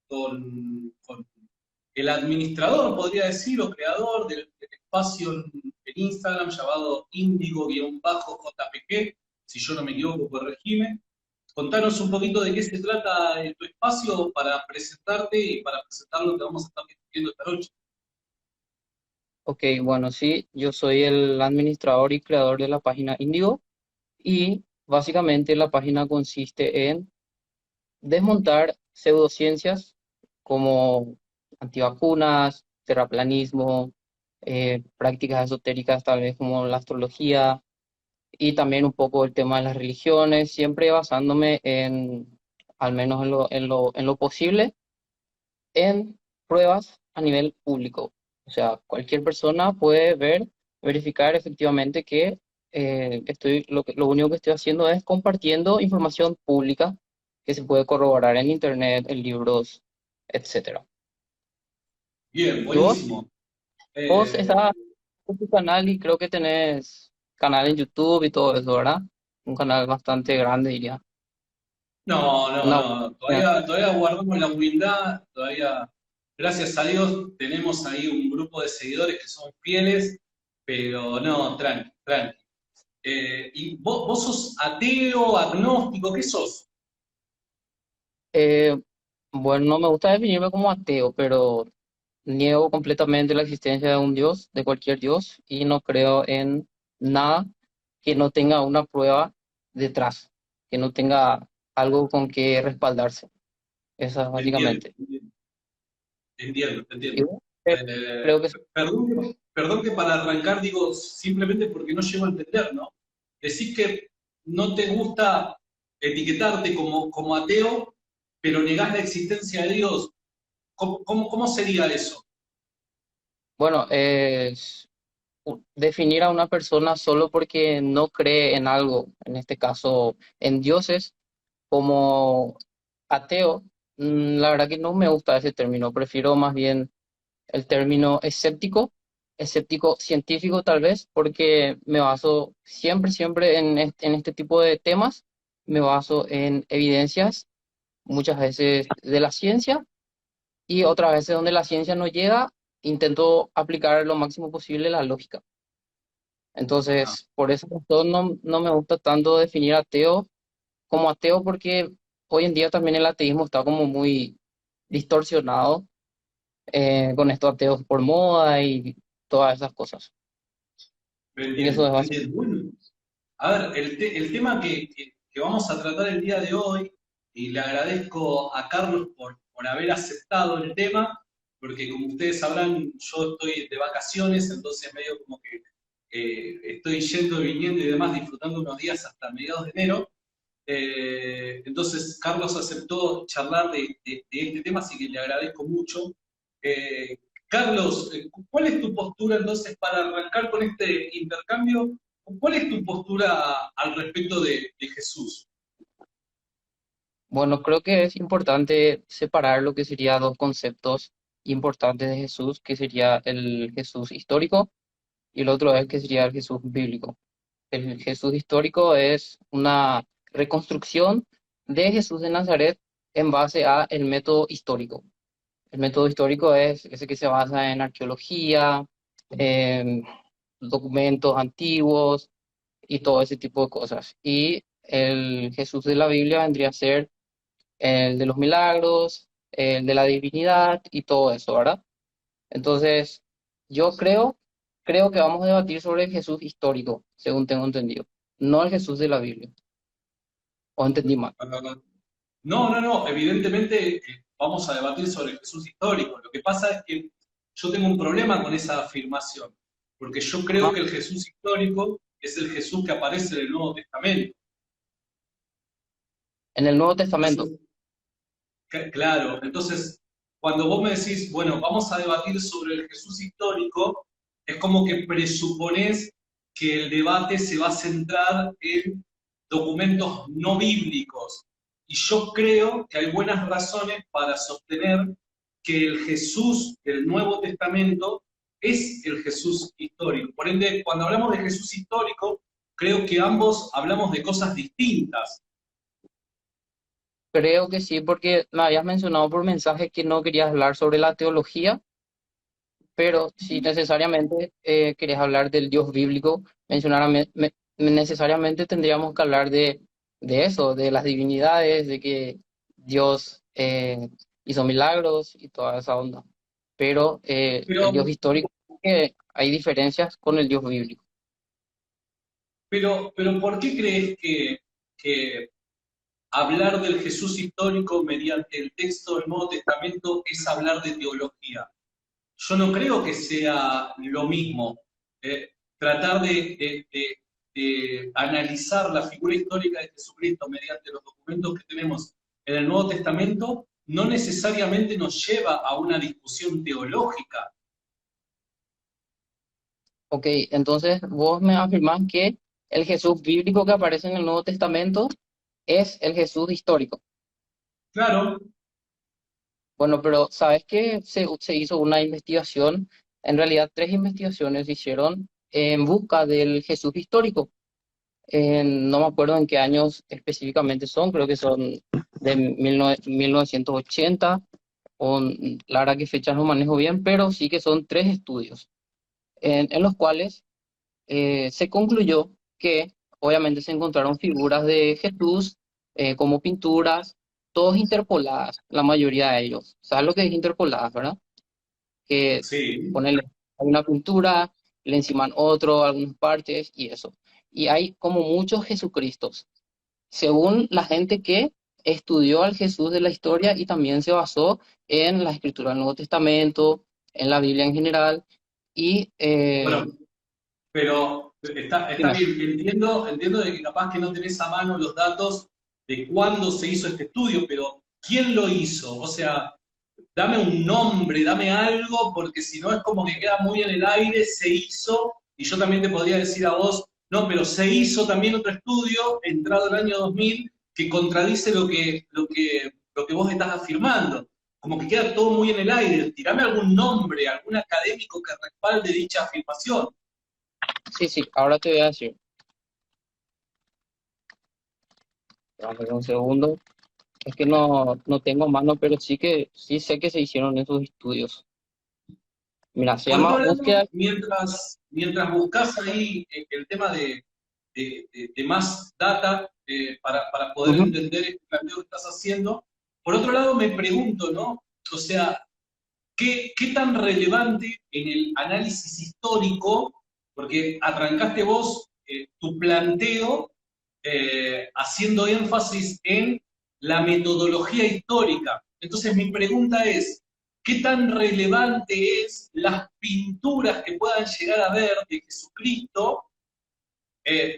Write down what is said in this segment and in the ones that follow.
con el administrador, podría decir, o creador del espacio en Instagram llamado Indigo-JPG, si yo no me equivoco, corregime. Contanos un poquito de qué se trata tu espacio para presentarte y para presentar lo que vamos a estar discutiendo esta noche. Ok, bueno, sí, yo soy el administrador y creador de la página Indigo y básicamente la página consiste en desmontar pseudociencias como antivacunas, terraplanismo, prácticas esotéricas tal vez como la astrología y también un poco el tema de las religiones, siempre basándome en, al menos en lo posible, en pruebas a nivel público. O sea, cualquier persona puede verificar efectivamente que lo único que estoy haciendo es compartiendo información pública que se puede corroborar en internet, en libros, etcétera. Bien, Y vos, buenísimo. vos Eh, estás en tu canal y creo que tenés canal en YouTube y todo eso, ¿verdad? Un canal bastante grande, diría. no, no, Una no, buena- todavía guardamos la humildad, todavía, gracias a Dios, tenemos ahí un grupo de seguidores que son fieles, pero no, tranqui, tranqui. ¿Y vos sos ateo, agnóstico? ¿Qué sos? eh, bueno, no me gusta definirme como ateo, pero niego completamente la existencia de un Dios, de cualquier Dios, y no creo en nada que no tenga una prueba detrás, que no tenga algo con que respaldarse. Esa es Entiendo, básicamente. entiendo, entiendo. Y Entiendo. bueno, Eh, creo que perdón que para arrancar digo simplemente porque no llego a entender, ¿no? Decís que no te gusta etiquetarte como ateo, pero negás la existencia de Dios. ¿Cómo sería eso? bueno, es definir a una persona solo porque no cree en algo, en este caso en dioses, como ateo. La verdad que no me gusta ese término, prefiero más bien el término escéptico, escéptico científico tal vez, porque me baso siempre en este tipo de temas, me baso en evidencias, muchas veces de la ciencia y otras veces donde la ciencia no llega, intento aplicar lo máximo posible la lógica. Ajá. Entonces, por esa razón no me gusta tanto definir ateo como ateo porque hoy en día también el ateísmo está como muy distorsionado con estos ateos por moda y todas esas cosas. Me Y eso entiendo, es me básicamente. entiendo. Bueno, a ver, el tema que vamos a tratar el día de hoy, y le agradezco a Carlos por haber aceptado el tema, porque como ustedes sabrán, yo estoy de vacaciones, entonces medio como que estoy yendo y viniendo y demás, disfrutando unos días hasta mediados de enero. Entonces, Carlos aceptó charlar de este tema, así que le agradezco mucho. Eh, Carlos, ¿cuál es tu postura entonces para arrancar con este intercambio? ¿Cuál es tu postura al respecto de Jesús? Bueno, creo que es importante separar lo que sería dos conceptos importantes de Jesús, que sería el Jesús histórico y el otro es que sería el Jesús bíblico. El Jesús histórico es una reconstrucción de Jesús de Nazaret en base a el método histórico. El método histórico es ese que se basa en arqueología, en documentos antiguos y todo ese tipo de cosas. Y el Jesús de la Biblia vendría a ser el de los milagros, el de la divinidad y todo eso, ¿verdad? Entonces, yo creo que vamos a debatir sobre el Jesús histórico, según tengo entendido, no el Jesús de la Biblia, o entendí mal. No, no, no, evidentemente vamos a debatir sobre el Jesús histórico. Lo que pasa es que yo tengo un problema con esa afirmación, porque yo creo Ajá. que el Jesús histórico es el Jesús que aparece en el Nuevo Testamento. En el Nuevo Testamento. Entonces, claro, entonces, cuando vos me decís, bueno, vamos a debatir sobre el Jesús histórico, es como que presuponés que el debate se va a centrar en documentos no bíblicos. Y yo creo que hay buenas razones para sostener que el Jesús del Nuevo Testamento es el Jesús histórico. Por ende, cuando hablamos de Jesús histórico, creo que ambos hablamos de cosas distintas. Creo que sí, porque me habías mencionado por mensaje que no querías hablar sobre la teología, pero si necesariamente querías hablar del Dios bíblico, necesariamente tendríamos que hablar de eso, de las divinidades, de que Dios hizo milagros y toda esa onda. Pero el Pero, Dios histórico, hay diferencias con el Dios bíblico. pero ¿por qué crees que hablar del Jesús histórico mediante el texto del Nuevo Testamento es hablar de teología? Yo no creo que sea lo mismo. Tratar de analizar la figura histórica de Jesucristo mediante los documentos que tenemos en el Nuevo Testamento no necesariamente nos lleva a una discusión teológica. Ok, entonces vos me afirmás que el Jesús bíblico que aparece en el Nuevo Testamento es el Jesús histórico. Claro, Bueno, pero ¿sabes que se hizo una investigación? En realidad, tres investigaciones se hicieron en busca del Jesús histórico. No me acuerdo en qué años específicamente son, creo que son de 1980, o la verdad que fechas no manejo bien, pero sí que son tres estudios en los cuales se concluyó que obviamente se encontraron figuras de Jesús como pinturas, todos interpoladas, la mayoría de ellos. ¿Sabes lo que es interpoladas, verdad? Que sí. ponerle hay una pintura, le enciman otro, algunas partes y eso. Y hay como muchos Jesucristos, según la gente que estudió al Jesús de la historia y también se basó en la escritura del Nuevo Testamento, en la Biblia en general. Y Bueno, pero está dime. bien, entiendo de que capaz que no tenés a mano los datos de cuándo se hizo este estudio, pero ¿quién lo hizo? O sea, dame un nombre, dame algo, porque si no es como que queda muy en el aire, se hizo, y yo también te podría decir a vos, no, pero se hizo también otro estudio, entrado el año 2000, que contradice lo que vos estás afirmando. Como que queda todo muy en el aire. Tirame algún nombre, algún académico que respalde dicha afirmación. Sí, sí, ahora te voy a decir. Dame un segundo. Es que no tengo a mano, pero sí sé que se hicieron esos estudios. Mira, se Por llama otro lado, búsqueda. mientras buscas ahí el tema de más data para poder Ujú. entender este planteo que estás haciendo, por otro lado me pregunto, ¿no? O sea, ¿qué tan relevante en el análisis histórico, porque arrancaste vos tu planteo haciendo énfasis en la metodología histórica? Entonces mi pregunta es, ¿qué tan relevante es las pinturas que puedan llegar a ver de Jesucristo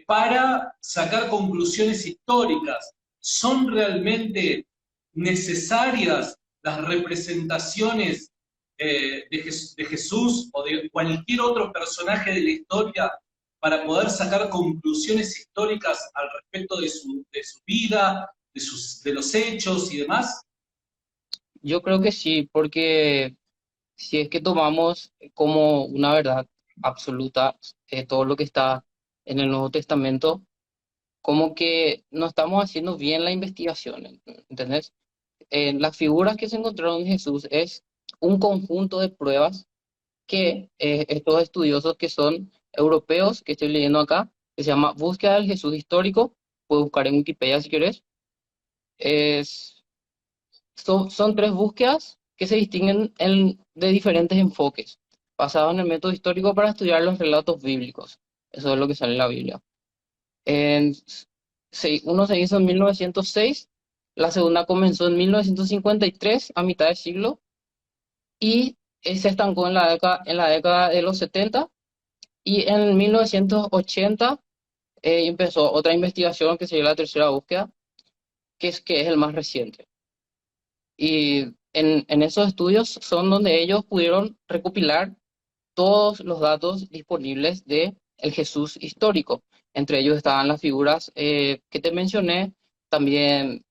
para sacar conclusiones históricas? ¿Son realmente necesarias las representaciones de Jesús o de cualquier otro personaje de la historia para poder sacar conclusiones históricas al respecto de su vida, de los hechos y demás? Yo creo que sí, porque si es que tomamos como una verdad absoluta todo lo que está en el Nuevo Testamento, como que no estamos haciendo bien la investigación, ¿entendés? Las figuras que se encontraron en Jesús es un conjunto de pruebas que estos estudiosos que son europeos, que estoy leyendo acá, que se llama Búsqueda del Jesús Histórico, puedes buscar en Wikipedia si querés, es, son tres búsquedas que se distinguen de diferentes enfoques, basados en el método histórico para estudiar los relatos bíblicos. Eso es lo que sale en la Biblia. En, uno se hizo en 1906, la segunda comenzó en 1953, a mitad del siglo, y se estancó en la década de los 70, y en 1980 empezó otra investigación que sería la tercera búsqueda, que es el más reciente. Y en esos estudios son donde ellos pudieron recopilar todos los datos disponibles de el Jesús histórico. Entre ellos estaban las figuras que te mencioné, también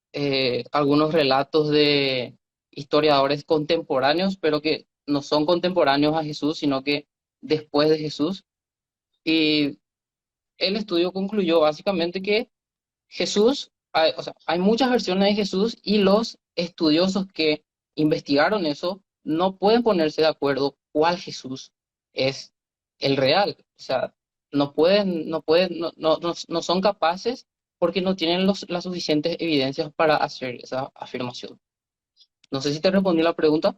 algunos relatos de historiadores contemporáneos, pero que no son contemporáneos a Jesús, sino que después de Jesús. Y el estudio concluyó básicamente que Jesús o sea, hay muchas versiones de Jesús y los estudiosos que investigaron eso no pueden ponerse de acuerdo cuál Jesús es el real. O sea, no son capaces porque no tienen las suficientes evidencias para hacer esa afirmación. No sé si te respondí la pregunta.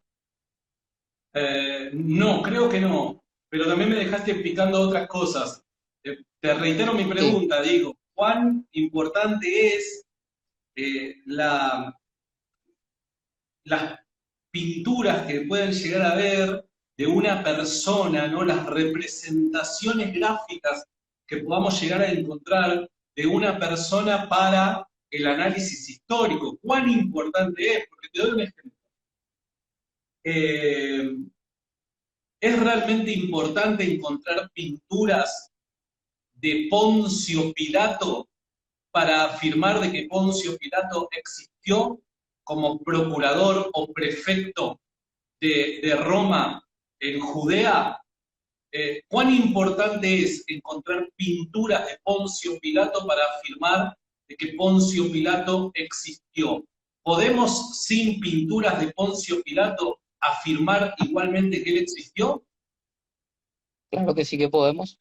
No, creo que no, pero también me dejaste picando otras cosas. Te reitero mi Sí, pregunta, digo, ¿cuán importante es las pinturas que pueden llegar a ver de una persona, ¿no? Las representaciones gráficas que podamos llegar a encontrar de una persona para el análisis histórico? ¿Cuán importante es? Porque te doy un ejemplo. Eh, ¿Es realmente importante encontrar pinturas de Poncio Pilato para afirmar de que Poncio Pilato existió como procurador o prefecto de Roma en Judea? ¿Cuán importante es encontrar pinturas de Poncio Pilato para afirmar de que Poncio Pilato existió? ¿Podemos, sin pinturas de Poncio Pilato, afirmar igualmente que él existió? claro que sí que podemos,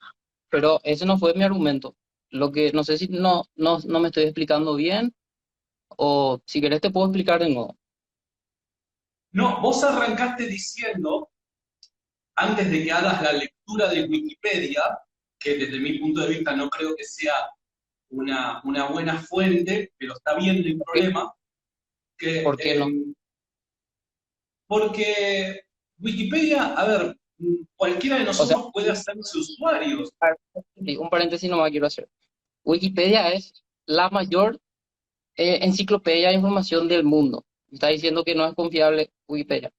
pero ese no fue mi argumento. Lo que no sé si no me estoy explicando bien o si querés te puedo explicar de nuevo. No, vos arrancaste diciendo, antes de que hagas la lectura de Wikipedia, que desde mi punto de vista no creo que sea una buena fuente, pero está bien, no hay ¿Por qué? problema, que, ¿Por qué no? porque Wikipedia, a ver, cualquiera de O sea, nosotros puede hacerse usuarios. sí, un paréntesis nomás quiero hacer. Wikipedia es la mayor enciclopedia de información del mundo. Está diciendo que no es confiable Wikipedia.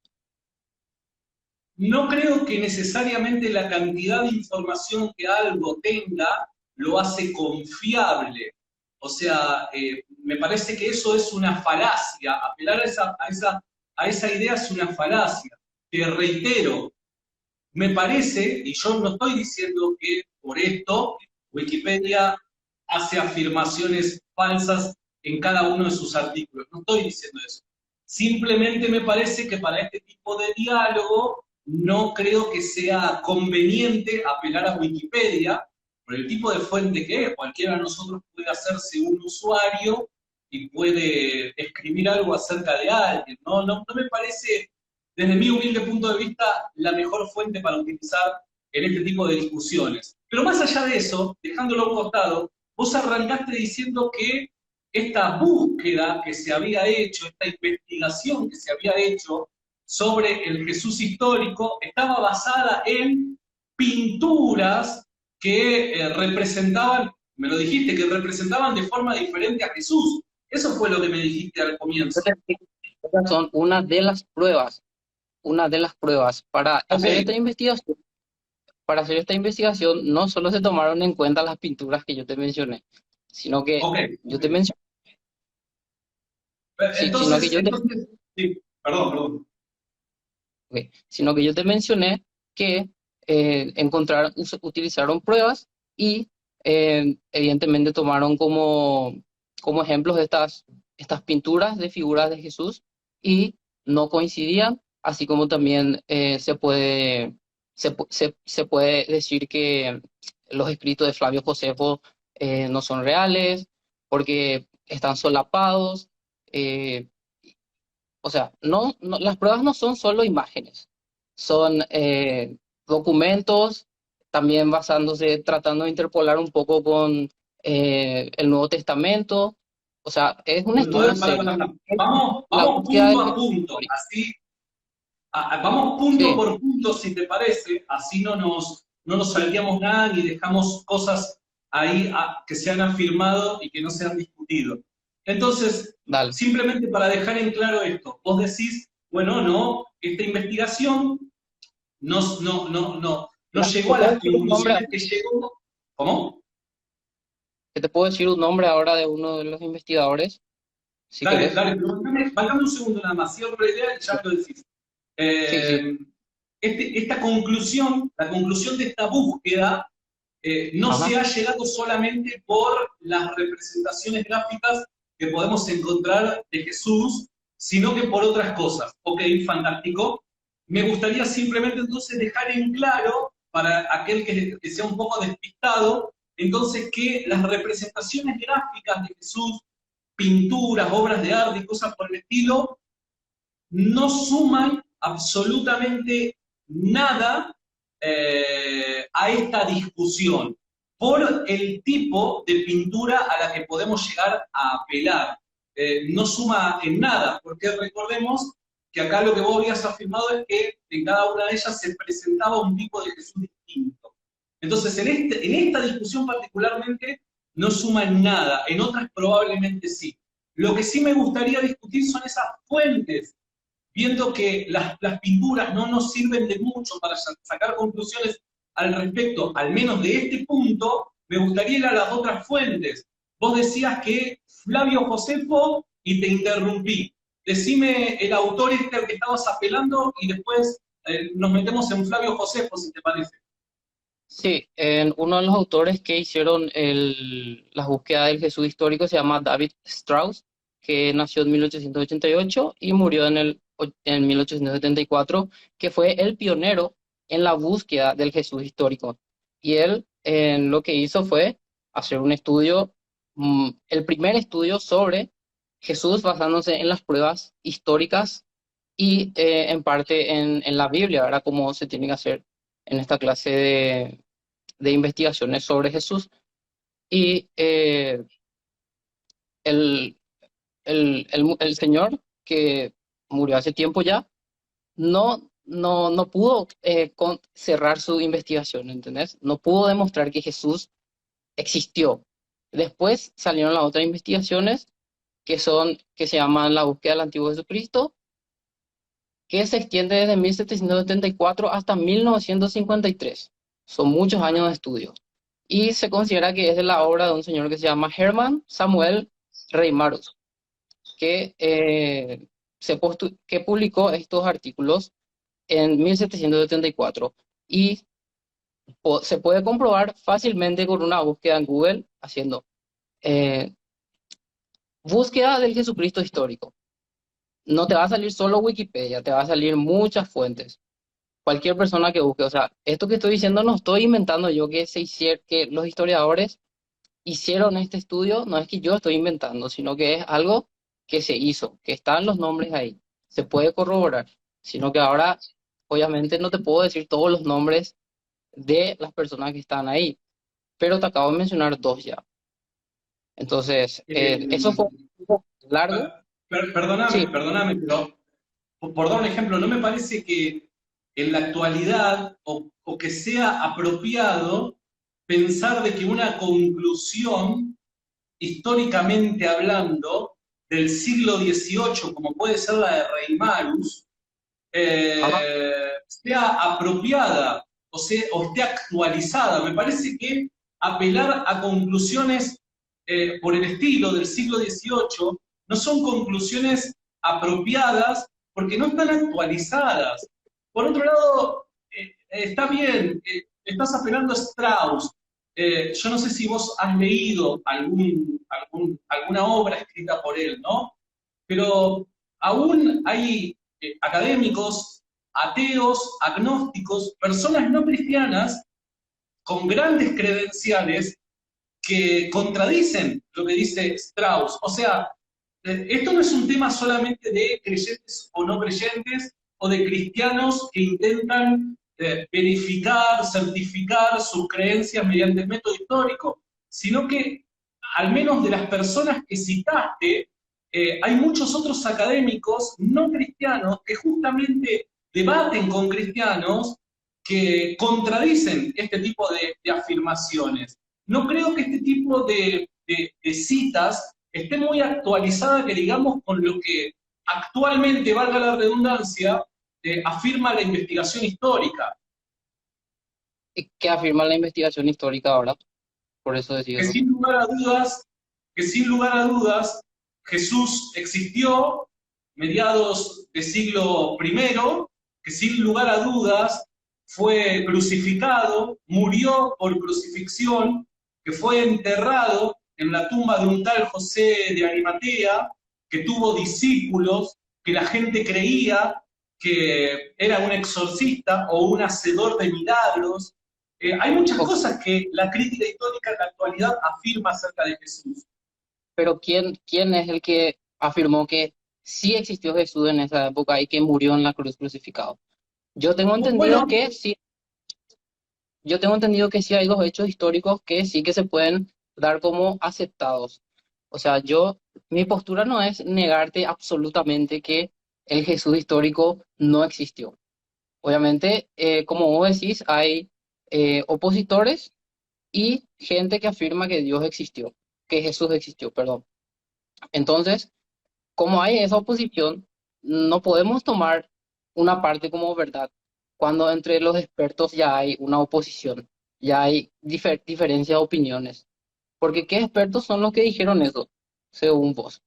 No creo que necesariamente la cantidad de información que algo tenga lo hace confiable. O sea, me parece que eso es una falacia. Apelar a esa idea es una falacia. Te reitero, me parece, y yo no estoy diciendo que por esto Wikipedia hace afirmaciones falsas en cada uno de sus artículos, no estoy diciendo eso. Simplemente me parece que para este tipo de diálogo no creo que sea conveniente apelar a Wikipedia por el tipo de fuente que es. Cualquiera de nosotros puede hacerse un usuario y puede escribir algo acerca de alguien. No me parece, desde mi humilde punto de vista, la mejor fuente para utilizar en este tipo de discusiones. Pero más allá de eso, dejándolo a un costado, vos arrancaste diciendo que esta búsqueda que se había hecho, esta investigación que se había hecho sobre el Jesús histórico, estaba basada en pinturas que representaban, me lo dijiste, que representaban de forma diferente a Jesús. Eso fue lo que me dijiste al comienzo. Esas son una de las pruebas para Ok, hacer esta investigación. Para hacer esta investigación no solo se tomaron en cuenta las pinturas que yo te mencioné, sino que ok, yo ok. te mencioné, sí, Entonces, sí, perdón. sino que yo te mencioné que utilizaron pruebas y evidentemente tomaron como ejemplos estas pinturas de figuras de Jesús y no coincidían, así como también se puede decir que los escritos de Flavio Josefo no son reales porque están solapados. eh, o sea, las pruebas no son solo imágenes, son documentos, también basándose, tratando de interpolar un poco con el Nuevo Testamento. O sea, es un Bueno, a estudio ver, serio. Vamos, La vamos búsqueda punto del a Jesús punto, histórico. así, vamos punto Sí, por punto, si te parece, así no nos salteamos nada ni dejamos cosas ahí que se han afirmado y que no se han discutido. Entonces, dale. simplemente para dejar en claro esto, vos decís, bueno, no, esta investigación no ¿Te llegó a puedo las decir un nombre? conclusiones que llegó. ¿Cómo? ¿Que te puedo decir un nombre ahora de uno de los investigadores, si Dale, querés? dale, pero bancame un segundo nada más, cierro la idea y ya lo decís. Sí, sí. Eh, esta conclusión, la conclusión de esta búsqueda, no Ajá. se ha llegado solamente por las representaciones gráficas que podemos encontrar de Jesús, sino que por otras cosas. Ok, fantástico. Me gustaría simplemente entonces dejar en claro, para aquel que sea un poco despistado, entonces que las representaciones gráficas de Jesús, pinturas, obras de arte y cosas por el estilo, no suman absolutamente nada a esta discusión por el tipo de pintura a la que podemos llegar a apelar. No suma en nada, porque recordemos que acá lo que vos habías afirmado es que en cada una de ellas se presentaba un tipo de Jesús distinto. Entonces, en esta discusión particularmente no suma en nada, en otras probablemente sí. Lo que sí me gustaría discutir son esas fuentes, viendo que las pinturas no nos sirven de mucho para sacar conclusiones al respecto, al menos de este punto, me gustaría ir a las otras fuentes. Vos decías que Flavio Josefo, y te interrumpí. Decime el autor este al que estabas apelando y después nos metemos en Flavio Josefo, si te parece. Sí, uno de los autores que hicieron la búsqueda del Jesús histórico se llama David Strauss, que nació en 1888 y murió en 1874, que fue el pionero en la búsqueda del Jesús histórico. Y él lo que hizo fue hacer un estudio, el primer estudio sobre Jesús basándose en las pruebas históricas y en parte en la Biblia, ¿verdad? Como se tiene que hacer en esta clase de investigaciones sobre Jesús. Y el, el señor que murió hace tiempo ya, no pudo cerrar su investigación, ¿entendés? No pudo demostrar que Jesús existió. Después salieron las otras investigaciones que se llaman la búsqueda del Antiguo Jesucristo, que se extiende desde 1774 hasta 1953. Son muchos años de estudio. Y se considera que es de la obra de un señor que se llama Hermann Samuel Reimarus, que, que publicó estos artículos en 1774. Y se puede comprobar fácilmente con una búsqueda en Google haciendo eh, búsqueda del Jesucristo histórico. No te va a salir solo Wikipedia, te va a salir muchas fuentes. Cualquier persona que busque, o sea, esto que estoy diciendo no estoy inventando yo, que los historiadores hicieron este estudio, no es que yo estoy inventando, sino que es algo que se hizo, que están los nombres ahí, se puede corroborar, sino que ahora obviamente no te puedo decir todos los nombres de las personas que están ahí, pero te acabo de mencionar dos ya. Entonces, eso fue un poco largo. Perdóname, Sí, perdóname, pero por dar un ejemplo, no me parece que en la actualidad o que sea apropiado pensar de que una conclusión, históricamente hablando, del siglo XVIII, como puede ser la de Reimarus, ajá, sea apropiada o esté actualizada. Me parece que apelar a conclusiones por el estilo del siglo XVIII no son conclusiones apropiadas porque no están actualizadas. Por otro lado, está bien, estás apelando a Strauss. Yo no sé si vos has leído alguna obra escrita por él, ¿no? Pero aún hay académicos, ateos, agnósticos, personas no cristianas con grandes credenciales que contradicen lo que dice Strauss. O sea, esto no es un tema solamente de creyentes o no creyentes, o de cristianos que intentan verificar, certificar sus creencias mediante el método histórico, sino que al menos de las personas que citaste, hay muchos otros académicos no cristianos que justamente debaten con cristianos que contradicen este tipo de afirmaciones. No creo que este tipo de citas esté muy actualizada, que digamos, con lo que actualmente, valga la redundancia, afirma la investigación histórica. que afirma la investigación histórica ahora, por eso decía Que eso. sin lugar a dudas, que sin lugar a dudas, Jesús existió mediados del siglo I, que sin lugar a dudas fue crucificado, murió por crucifixión, que fue enterrado en la tumba de un tal José de Arimatea, que tuvo discípulos, que la gente creía que era un exorcista o un hacedor de milagros. Hay muchas O- cosas que la crítica histórica en la actualidad afirma acerca de Jesús. pero ¿quién es el que afirmó que sí existió Jesús en esa época y que murió en la cruz crucificado? Yo tengo entendido Bueno, que sí, yo tengo entendido que sí hay dos hechos históricos que sí que se pueden dar como aceptados. O sea, mi postura no es negarte absolutamente que el Jesús histórico no existió. Obviamente, como vos decís, hay opositores y gente que afirma que Dios existió, que Jesús existió, perdón. Entonces, como hay esa oposición, no podemos tomar una parte como verdad cuando entre los expertos ya hay una oposición, ya hay diferencia de opiniones. Porque ¿qué expertos son los que dijeron eso, según vos?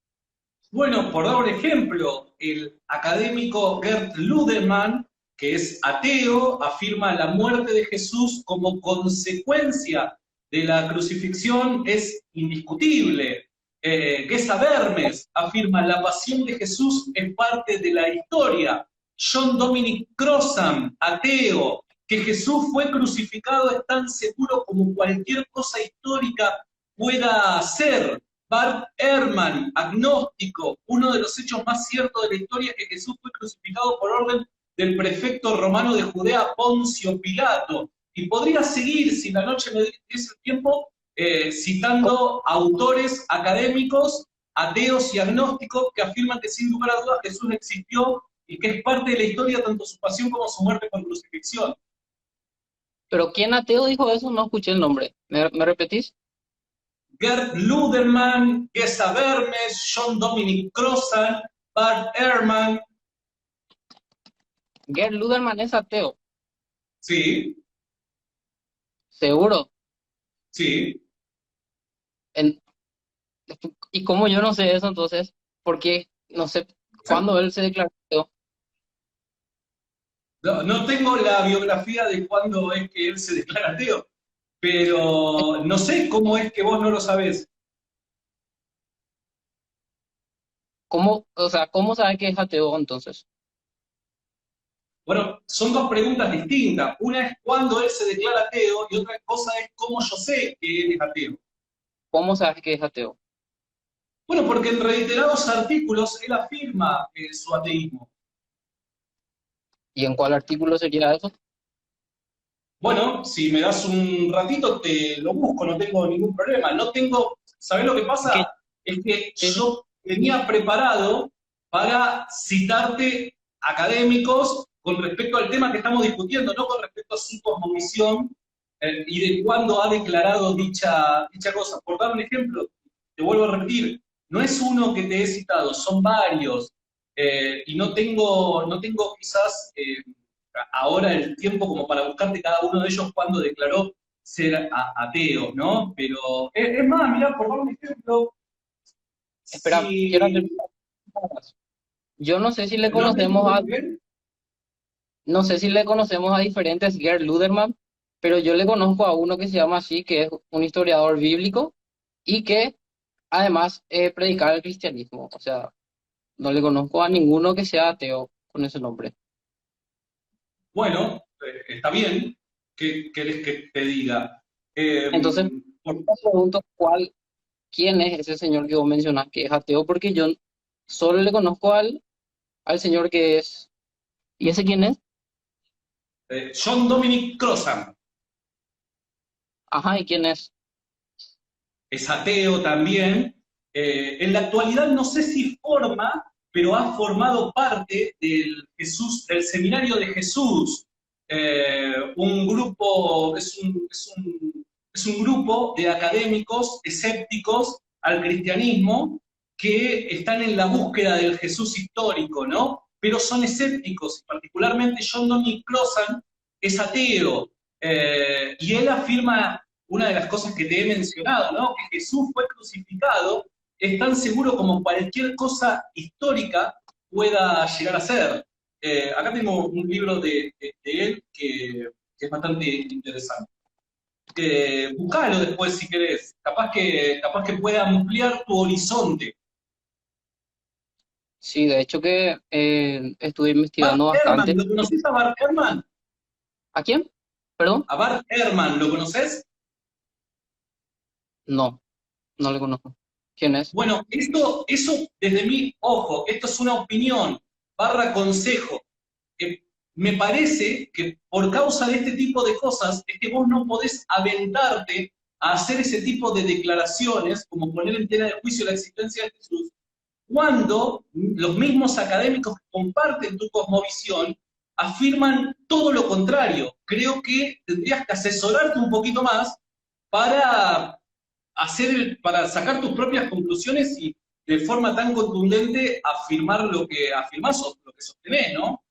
bueno, por dar un ejemplo, el académico Gerd Ludemann, que es ateo, afirma la muerte de Jesús como consecuencia de la crucifixión es indiscutible. Gesa Vermes afirma la pasión de Jesús es parte de la historia. John Dominic Crossan, ateo, que Jesús fue crucificado es tan seguro como cualquier cosa histórica pueda ser. Bart Ehrman, agnóstico, uno de los hechos más ciertos de la historia es que Jesús fue crucificado por orden del prefecto romano de Judea, Poncio Pilato. Y podría seguir, si la noche me diese el tiempo, citando autores académicos, ateos y agnósticos que afirman que sin lugar a dudas Jesús existió y que es parte de la historia tanto su pasión como su muerte por crucifixión. Pero ¿quién ateo dijo eso? No escuché el nombre. ¿Me repetís? Gerd Ludemann, Gesa Vermes, John Dominic Crossan, Bart Ehrman. Gerd Luderman es ateo, Sí, seguro. sí. En- ¿Y cómo yo no sé eso entonces? Porque no sé cuándo él se declaró ateo. No, no tengo la biografía de cuándo es que él se declara ateo, pero no sé cómo es que vos no lo sabés. ¿Cómo, o sea, cómo sabe que es ateo entonces? Bueno, son dos preguntas distintas. Una es cuándo él se declara ateo y otra cosa es cómo yo sé que él es ateo. ¿Cómo sabes que es ateo? Bueno, porque en reiterados artículos él afirma su ateísmo. ¿Y en cuál artículo sería eso? Bueno, si me das un ratito te lo busco, no tengo ningún problema. No tengo, ¿sabés lo que Que, pasa? Es que sí, yo tenía preparado para citarte académicos con respecto al tema que estamos discutiendo, no con respecto a su cosmovisión y de cuándo ha declarado dicha cosa. Por dar un ejemplo, te vuelvo a repetir, no es uno que te he citado, son varios. Y no tengo quizás ahora el tiempo como para buscarte cada uno de ellos cuando declaró ser ateo, ¿no? Pero es más, mirá, por dar un ejemplo, espera, quiero hacer si más. Yo no sé si le no te conocemos escucho a, muy bien, no sé si le conocemos a diferentes Gerd Luderman, pero yo le conozco a uno que se llama así, que es un historiador bíblico y que además predica el cristianismo. O sea, no le conozco a ninguno que sea ateo con ese nombre. bueno, está bien, ¿qué querés que te diga? Eh, Entonces, por- me pregunto quién es ese señor que vos mencionás que es ateo, porque yo solo le conozco al señor que es. ¿Y ese quién es? John Dominic Crossan Ajá, ¿y quién es? es ateo también. En la actualidad no sé si forma, pero ha formado parte del Seminario de Jesús, un grupo, es un grupo de académicos escépticos al cristianismo que están en la búsqueda del Jesús histórico, ¿no? Pero son escépticos, particularmente John Dominic Crossan es ateo, y él afirma una de las cosas que te he mencionado, ¿no? Que Jesús fue crucificado, es tan seguro como cualquier cosa histórica pueda llegar a ser. Acá tengo un libro de él que es bastante interesante. Buscalo después si querés. Capaz que puede ampliar tu horizonte. Sí, de hecho que estuve Bart investigando Ehrman, bastante. ¿lo conocés a Bart Ehrman? ¿A quién? ¿Perdón? ¿A Bart Ehrman, lo conoces? No, no le conozco. ¿Quién es? Bueno, eso desde mi ojo, esto es una opinión, barra consejo. Me parece que por causa de este tipo de cosas es que vos no podés aventarte a hacer ese tipo de declaraciones, como poner en tela de juicio la existencia de Jesús, cuando los mismos académicos que comparten tu cosmovisión afirman todo lo contrario. Creo que tendrías que asesorarte un poquito más para para sacar tus propias conclusiones y de forma tan contundente afirmar lo que afirmás o lo que sostenés, ¿no?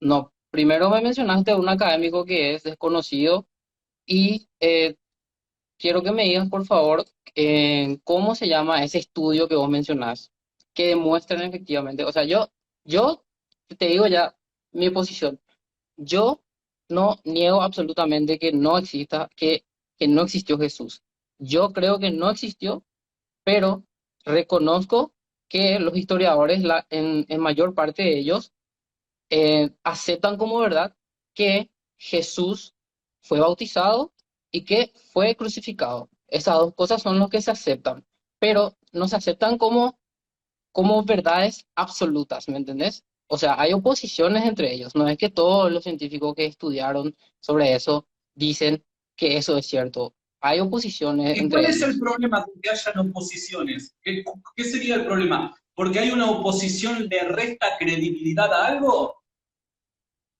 No, primero me mencionaste a un académico que es desconocido y quiero que me digas, por favor, cómo se llama ese estudio que vos mencionás, que demuestran efectivamente, o sea, yo te digo ya mi posición. Yo no niego absolutamente que no exista, que no existió Jesús. Yo creo que no existió, pero reconozco que los historiadores, en mayor parte de ellos, aceptan como verdad que Jesús fue bautizado y que fue crucificado. Esas dos cosas son lo que se aceptan, pero no se aceptan como verdades absolutas, ¿me entendés? O sea, hay oposiciones entre ellos. No es que todos los científicos que estudiaron sobre eso dicen que eso es cierto. Hay oposiciones ¿Y cuál entre es el ellos. problema con que hayan oposiciones? ¿Qué sería el problema? ¿Porque hay una oposición le resta credibilidad a algo?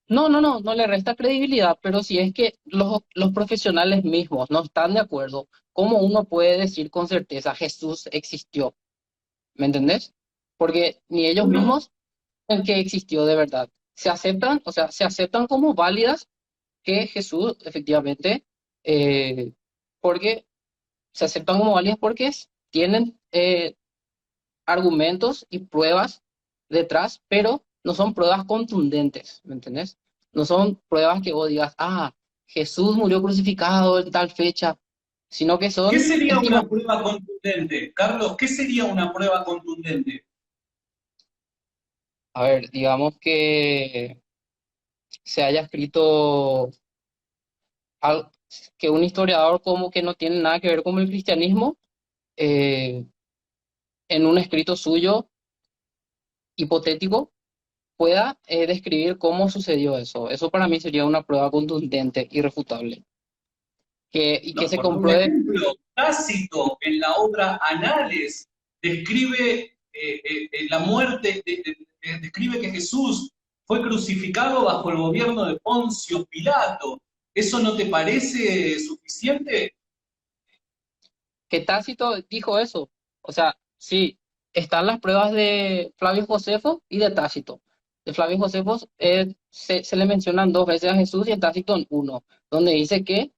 No le resta credibilidad, pero si es que los profesionales mismos no están de acuerdo, ¿cómo uno puede decir con certeza Jesús existió? ¿Me entendés? Porque ni ellos Bueno, mismos en que existió de verdad. Se aceptan, o sea, se aceptan como válidas que Jesús efectivamente, eh, porque se aceptan como válidas porque tienen argumentos y pruebas detrás, pero no son pruebas contundentes, ¿me entendés? No son pruebas que vos digas, ah, Jesús murió crucificado en tal fecha, sino que ¿qué son sería una estima. prueba contundente? Carlos, ¿qué sería una prueba contundente? A ver, digamos que se haya escrito al- que un historiador como que no tiene nada que ver con el cristianismo, eh, en un escrito suyo hipotético pueda describir cómo sucedió eso. Eso para mí sería una prueba contundente, irrefutable, y que No, se por un compruebe. ejemplo, Tácito en la obra Anales describe la muerte, describe que Jesús fue crucificado bajo el gobierno de Poncio Pilato. ¿Eso no te parece suficiente? Que Tácito dijo eso. O sea, sí, están las pruebas de Flavio Josefo y de Tácito. De Flavio Josefo se le mencionan dos veces a Jesús y en Tácito en uno, donde dice que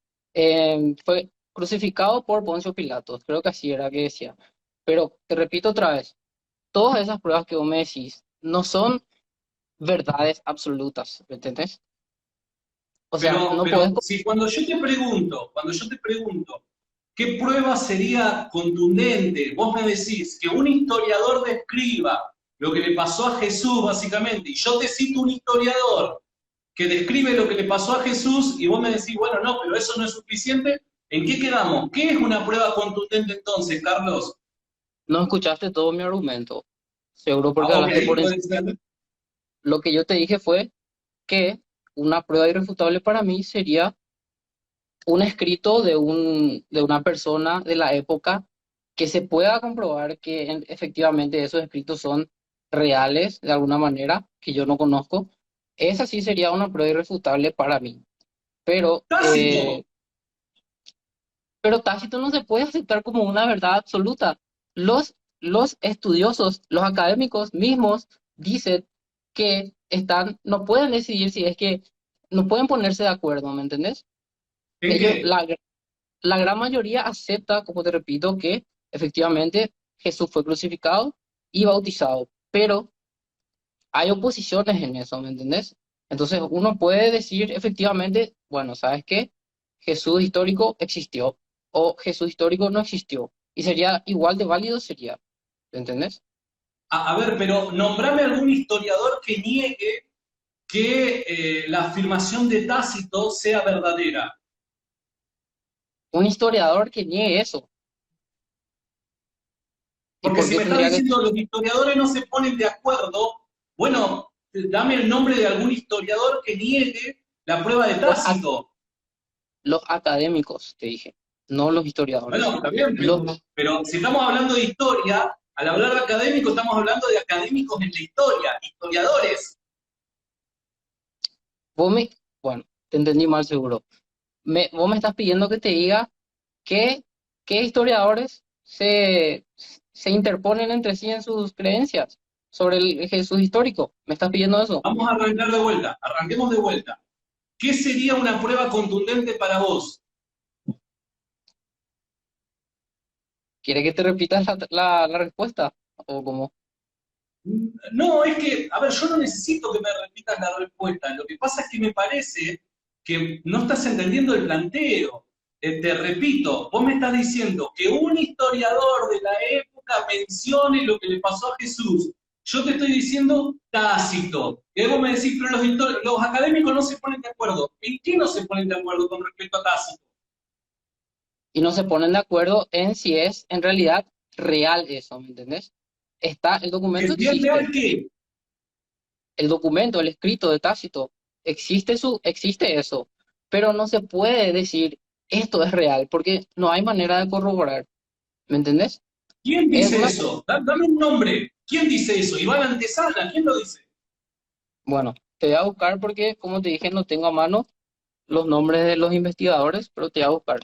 fue crucificado por Poncio Pilatos. Creo que así era que decía. Pero te repito otra vez, todas esas pruebas que vos me decís no son verdades absolutas, ¿me entendés? O sea, no podés. Pero si cuando yo te pregunto, ¿qué prueba sería contundente? Vos me decís que un historiador describa lo que le pasó a Jesús, básicamente, y yo te cito un historiador que describe lo que le pasó a Jesús, y vos me decís, bueno, no, pero eso no es suficiente, ¿en qué quedamos? ¿Qué es una prueba contundente entonces, Carlos? No escuchaste todo mi argumento. Seguro porque Ah, ok, hablaste por puede encima. ser. Lo que yo te dije fue que una prueba irrefutable para mí sería un escrito de una persona de la época que se pueda comprobar que efectivamente esos escritos son reales de alguna manera, que yo no conozco. Esa sí sería una prueba irrefutable para mí. Pero, Tácito. eh, pero Tácito no se puede aceptar como una verdad absoluta. Los estudiosos, los académicos mismos dicen que no pueden decidir si es que no pueden ponerse de acuerdo, ¿me entendés? ¿En Ellos, qué? la gran mayoría acepta, como te repito, que efectivamente Jesús fue crucificado y bautizado, pero hay oposiciones en eso, ¿me entendés? Entonces uno puede decir efectivamente, bueno, ¿sabes qué? Jesús histórico existió o Jesús histórico no existió. Y sería igual de válido, sería. ¿Entendés? A ver, pero nombrame algún historiador que niegue que la afirmación de Tácito sea verdadera. Un historiador que niegue eso. ¿Y Porque por si qué me estás tendría que diciendo los historiadores no se ponen de acuerdo, bueno, dame el nombre de algún historiador que niegue la prueba de los, ac- Tácito. los académicos, te dije, no los historiadores? Bueno, está bien, Los, pero si estamos hablando de historia, al hablar de académico estamos hablando de académicos en la historia, historiadores. vos me, bueno, te entendí mal seguro. Vos me estás pidiendo que te diga qué, qué historiadores se interponen entre sí en sus creencias sobre el Jesús histórico. ¿Me estás pidiendo eso? Vamos a arrancar de vuelta, arranquemos de vuelta. ¿Qué sería una prueba contundente para vos? ¿Quiere que te repitas la respuesta? ¿O cómo? No, es que, a ver, yo no necesito que me repitas la respuesta. Lo que pasa es que me parece que no estás entendiendo el planteo. Te repito, vos me estás diciendo que un historiador de la época mencione lo que le pasó a Jesús. Yo te estoy diciendo Tácito. Y vos me decís, pero los académicos no se ponen de acuerdo. ¿En qué no se ponen de acuerdo con respecto a Tácito? Y no se ponen de acuerdo en si es en realidad real eso, ¿me entendés? Está, el documento ¿Es bien existe, real qué? el documento, el escrito de Tácito, existe eso, pero no se puede decir esto es real, porque no hay manera de corroborar, ¿me entendés? ¿Quién Es dice una, eso? Dame un nombre. ¿Quién dice eso? Iván Antesana, ¿quién lo dice? bueno, te voy a buscar porque, como te dije, no tengo a mano los nombres de los investigadores, pero te voy a buscar.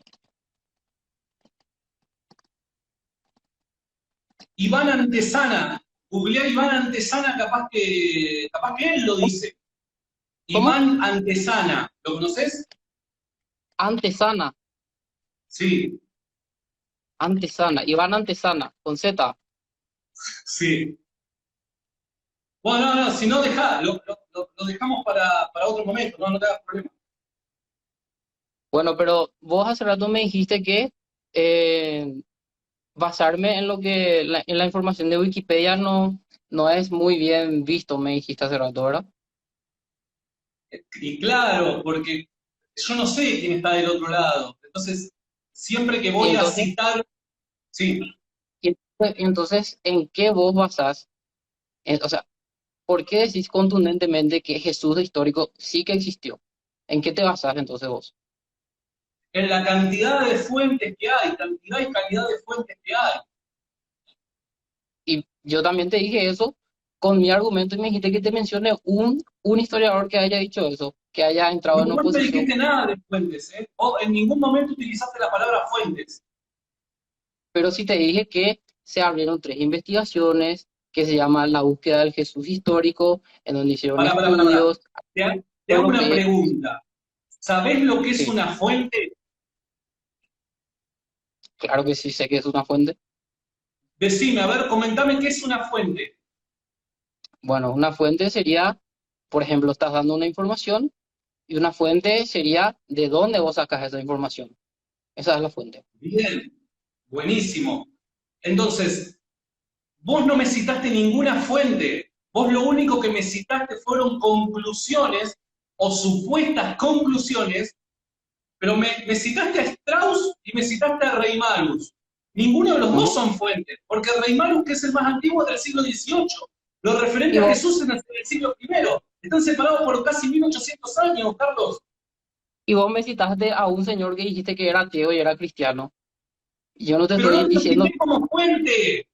Iván Antesana, googlear Iván Antesana, capaz que él lo dice. ¿Cómo? Iván Antesana, ¿lo conoces? Antesana, Sí, Antesana, Iván Antesana, con Z. sí. Bueno, no, si no, lo dejamos para otro momento, no te hagas problema. Bueno, pero vos hace rato me dijiste que eh, basarme en en la información de Wikipedia no es muy bien visto, me dijiste hace rato, ¿verdad? Y claro, porque yo no sé quién está del otro lado. Entonces, siempre que Y voy a entonces, citar, sí, entonces, ¿en qué vos basás? O sea, ¿por qué decís contundentemente que Jesús histórico sí que existió? ¿En qué te basás entonces vos? en la cantidad de fuentes que hay, cantidad y calidad de fuentes que hay. Y yo también te dije eso con mi argumento y me dijiste que te mencione un historiador que haya dicho eso, que haya entrado No, en vos no me oposición. dijiste nada de fuentes, ¿eh? O en ningún momento utilizaste la palabra fuentes. Pero sí te dije que se abrieron tres investigaciones que se llaman la búsqueda del Jesús histórico, en donde hicieron Para. estudios Te hago una europeos. pregunta. ¿Sabés lo que es Sí, una fuente? claro que sí sé que es una fuente. Decime, a ver, comentame qué es una fuente. Bueno, una fuente sería, por ejemplo, estás dando una información y una fuente sería de dónde vos sacas esa información. Esa es la fuente. Bien, buenísimo. Entonces, vos no me citaste ninguna fuente. Vos lo único que me citaste fueron conclusiones o supuestas conclusiones, pero me citaste a Strauss y me citaste a Reimarus. Ninguno de los dos Ujú. son fuentes, porque Reimarus, que es el más antiguo, es del siglo XVIII. Lo Y referente a vos, Jesús es del siglo I. Están separados por casi 1800 años, Carlos. y vos me citaste a un señor que dijiste que era ateo y era cristiano. Y yo no te Pero estoy no te lo diciendo, cité como fuente.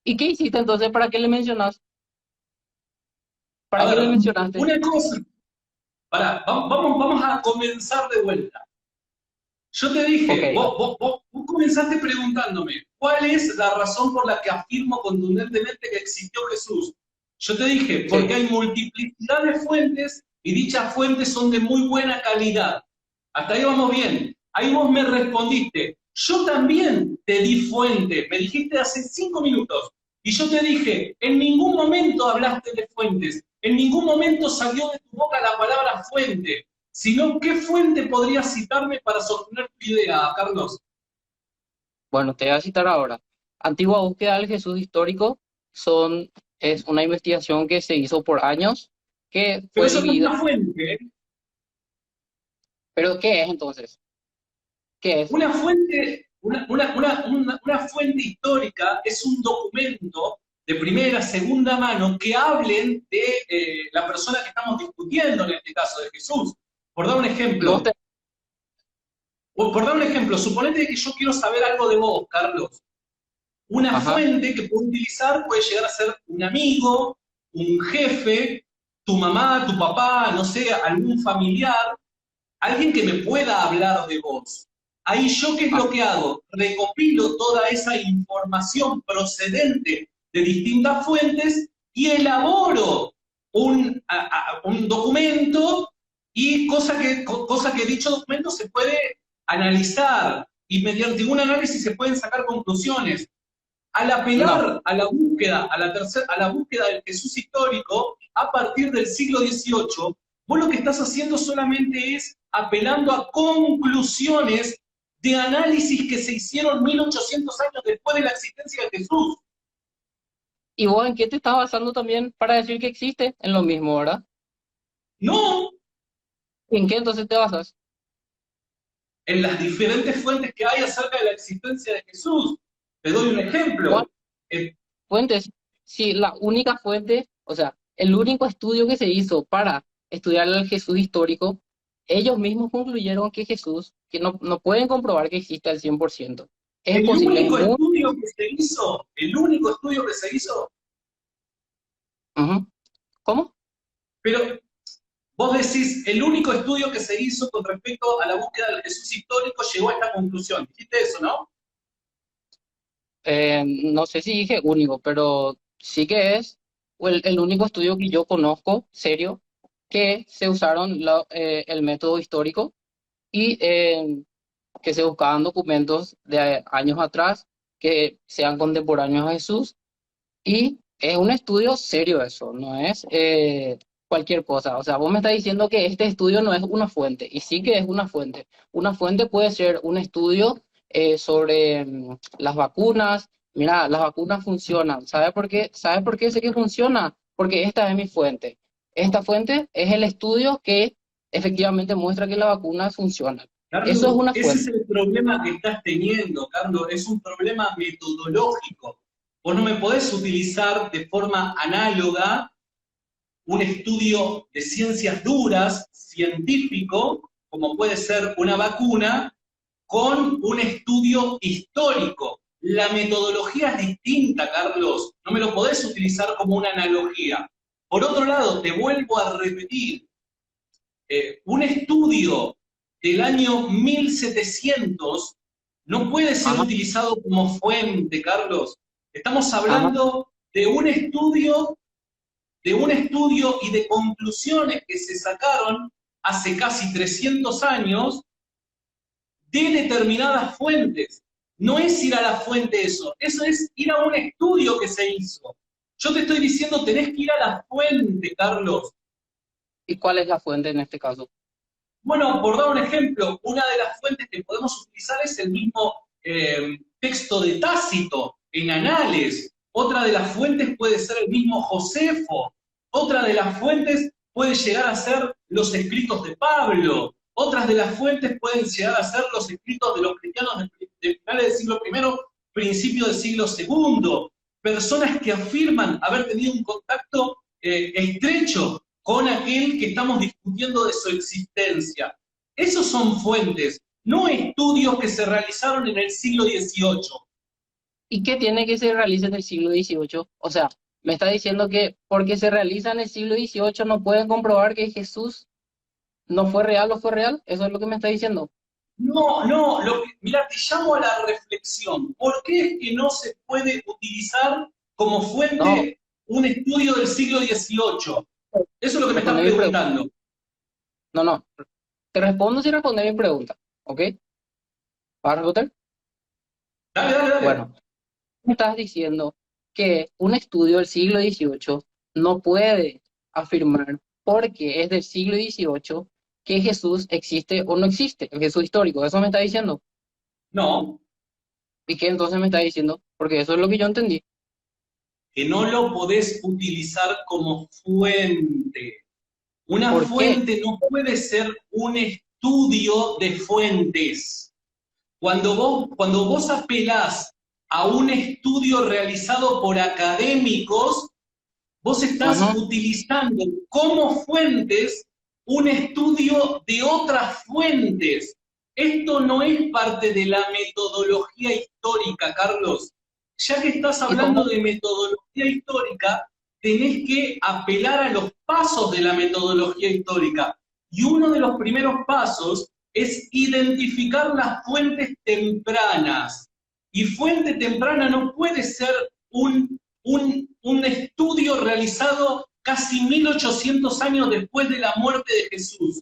¿y qué hiciste entonces? ¿Para qué le mencionas? A ¿Para qué le ver, mencionaste? una cosa. Pará, vamos a comenzar de vuelta. Yo te Ok, dije, vos comenzaste preguntándome, ¿cuál es la razón por la que afirmo contundentemente que existió Jesús? Yo te dije, sí. porque hay multiplicidad de fuentes y dichas fuentes son de muy buena calidad. Hasta ahí vamos bien. Ahí vos me respondiste, yo también te di fuente, me dijiste hace 5 minutos. Y yo te dije, en ningún momento hablaste de fuentes, en ningún momento salió de tu boca la palabra fuente. sino qué fuente podrías citarme para sostener tu idea, Carlos. Bueno, te voy a citar ahora. Antigua búsqueda del Jesús histórico es una investigación que se hizo por años, que Pero fue eso no es dividida. una fuente, ¿eh? ¿Pero qué es entonces? ¿Qué es? Una fuente histórica es un documento de primera, segunda mano que hablen de la persona que estamos discutiendo, en este caso de Jesús. Por dar un Y vos ejemplo, suponete que yo quiero saber algo de vos, Carlos. Una Ajá. fuente que puedo utilizar puede llegar a ser un amigo, un jefe, tu mamá, tu papá, no sé, algún familiar, alguien que me pueda hablar de vos. Ahí yo, ¿qué es Ah, lo que hago? Recopilo toda esa información procedente de distintas fuentes y elaboro un documento y cosa que dicho documento se puede analizar y mediante un análisis se pueden sacar conclusiones. Al no. apelar a la búsqueda, a la búsqueda del Jesús histórico, a partir del siglo XVIII, vos lo que estás haciendo solamente es apelando a conclusiones de análisis que se hicieron 1800 años después de la existencia de Jesús. ¿Y vos en qué te estás basando también para decir que existe? En lo mismo, ¿verdad? No ¿En qué entonces te basas? en las diferentes fuentes que hay acerca de la existencia de Jesús. Te doy un ¿Cuál ejemplo. Eh, fuente? Si la única fuente, o sea, el único estudio que se hizo para estudiar al Jesús histórico, ellos mismos concluyeron que Jesús, que no pueden comprobar que existe al 100%. Es el posible, es único muy... estudio que se hizo, el único estudio que se hizo, Ujú. ¿Cómo? pero vos decís, el único estudio que se hizo con respecto a la búsqueda del Jesús histórico llegó a esta conclusión. Dijiste eso, ¿no? No sé si dije único, pero sí que es el único estudio que yo conozco, serio, que se usaron el método histórico y que se buscaban documentos de años atrás que sean contemporáneos a Jesús. Y es un estudio serio eso, no es cualquier cosa. O sea, vos me estás diciendo que este estudio no es una fuente, y sí que es una fuente. Una fuente puede ser un estudio sobre las vacunas. Mira, las vacunas funcionan. ¿Sabe por qué? ¿Sabe por qué sé que funciona? Porque esta es mi fuente. Esta fuente es el estudio que efectivamente muestra que las vacunas funcionan. Eso es Carlos, una ese fuente. es el problema que estás teniendo, Carlos. Es un problema metodológico. Vos no me podés utilizar de forma análoga un estudio de ciencias duras, científico, como puede ser una vacuna, con un estudio histórico. La metodología es distinta, Carlos. No me lo podés utilizar como una analogía. Por otro lado, te vuelvo a repetir, un estudio del año 1700 no puede ser Ajá, utilizado como fuente, Carlos. Estamos ajá. hablando de un estudio y de conclusiones que se sacaron hace casi 300 años de determinadas fuentes. No es ir a la fuente eso es ir a un estudio que se hizo. Yo te estoy diciendo, tenés que ir a la fuente, Carlos. ¿Y cuál es la fuente en este caso? Bueno, por dar un ejemplo, una de las fuentes que podemos utilizar es el mismo texto de Tácito en Anales. Otra de las fuentes puede ser el mismo Josefo. Otra de las fuentes puede llegar a ser los escritos de Pablo. Otras de las fuentes pueden llegar a ser los escritos de los cristianos de finales del siglo I, principio del siglo II. Personas que afirman haber tenido un contacto estrecho con aquel que estamos discutiendo de su existencia. Esos son fuentes, no estudios que se realizaron en el siglo XVIII. ¿Y qué tiene que se realice en el siglo XVIII? O sea, me está diciendo que porque se realiza en el siglo XVIII no pueden comprobar que Jesús no fue real o fue real. Eso es lo que me está diciendo. No, no, mira, te llamo a la reflexión. ¿Por qué es que no se puede utilizar como No, fuente un estudio del siglo XVIII? Eso es lo que me estás responde mi pregunta. preguntando. No, no. Te respondo si responde mi pregunta. ¿Ok? ¿Vas a responder? Dale, dale, dale. Bueno, me estás diciendo que un estudio del siglo XVIII no puede afirmar porque es del siglo XVIII que Jesús existe o no existe, el Jesús histórico. Eso me está diciendo. No, ¿Y qué entonces me está diciendo? Porque eso es lo que yo entendí. que no lo podés utilizar como fuente. Una ¿Por qué? fuente no puede ser un estudio de fuentes. Cuando vos apelás a un estudio realizado por académicos, vos estás Ajá. utilizando como fuentes un estudio de otras fuentes. Esto no es parte de la metodología histórica, Carlos. Ya que estás ¿Y hablando cómo? de metodología histórica, tenés que apelar a los pasos de la metodología histórica. Y uno de los primeros pasos es identificar las fuentes tempranas. Y fuente temprana no puede ser un estudio realizado casi 1800 años después de la muerte de Jesús.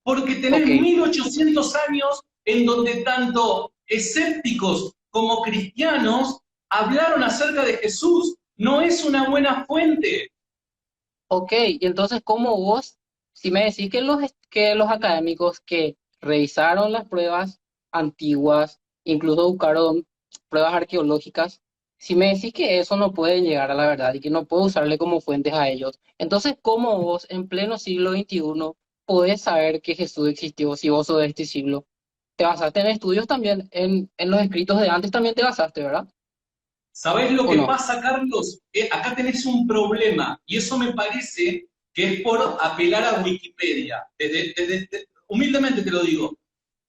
Porque tenés Ok, 1800 años en donde tanto escépticos como cristianos hablaron acerca de Jesús. No es una buena fuente. ok. Y entonces, ¿cómo vos, si me decís que los académicos que revisaron las pruebas antiguas, incluso buscaron pruebas arqueológicas, si me decís que eso no puede llegar a la verdad y que no puedo usarle como fuentes a ellos, entonces, ¿cómo vos, en pleno siglo XXI, podés saber que Jesús existió si vos sos de este siglo? Te basaste en estudios también, en los escritos de antes también te basaste, ¿verdad? ¿Sabés lo ¿O que no? pasa, Carlos? Acá tenés un problema y eso me parece que es por apelar a Wikipedia. Humildemente te lo digo.